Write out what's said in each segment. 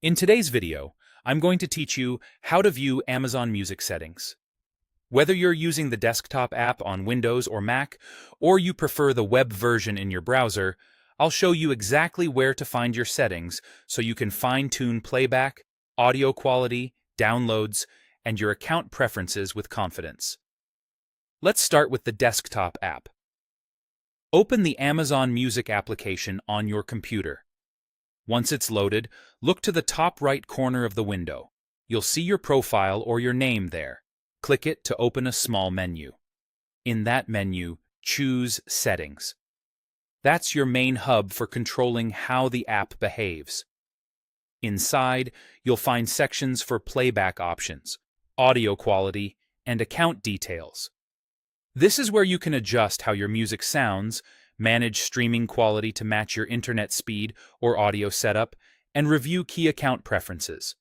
In today's video, I'm going to teach you how to view Amazon Music settings. Whether you're using the desktop app on Windows or Mac, or you prefer the web version in your browser, I'll show you exactly where to find your settings so you can fine-tune playback, audio quality, downloads, and your account preferences with confidence. Let's start with the desktop app. Open the Amazon Music application on your computer. Once it's loaded, look to the top right corner of the window. You'll see your profile or your name there. Click it to open a small menu. In that menu, choose Settings. That's your main hub for controlling how the app behaves. Inside, you'll find sections for playback options, audio quality, and account details. This is where you can adjust how your music sounds, manage streaming quality to match your internet speed or audio setup, and review key account preferences.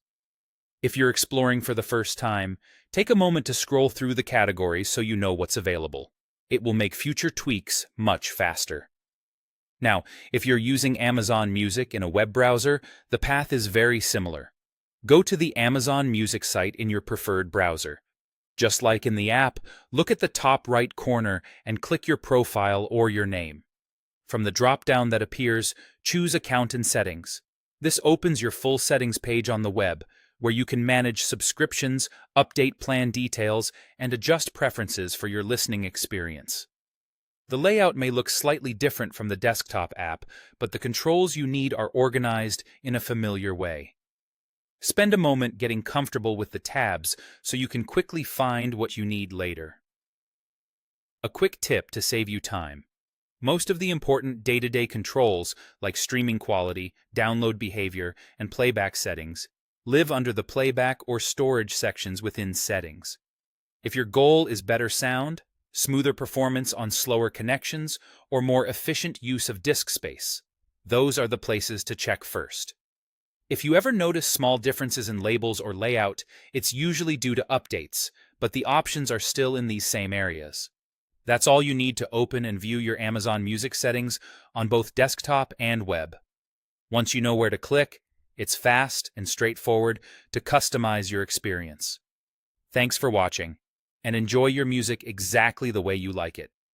If you're exploring for the first time, take a moment to scroll through the categories so you know what's available. It will make future tweaks much faster. Now, if you're using Amazon Music in a web browser, the path is very similar. Go to the Amazon Music site in your preferred browser. Just like in the app, look at the top right corner and click your profile or your name. From the drop-down that appears, choose Account and Settings. This opens your full settings page on the web, where you can manage subscriptions, update plan details, and adjust preferences for your listening experience. The layout may look slightly different from the desktop app, but the controls you need are organized in a familiar way. Spend a moment getting comfortable with the tabs so you can quickly find what you need later. A quick tip to save you time. Most of the important day-to-day controls, like streaming quality, download behavior, and playback settings, live under the playback or storage sections within Settings. If your goal is better sound, smoother performance on slower connections, or more efficient use of disk space, those are the places to check first. If you ever notice small differences in labels or layout, it's usually due to updates, but the options are still in these same areas. That's all you need to open and view your Amazon Music settings on both desktop and web. Once you know where to click, it's fast and straightforward to customize your experience. Thanks for watching, and enjoy your music exactly the way you like it.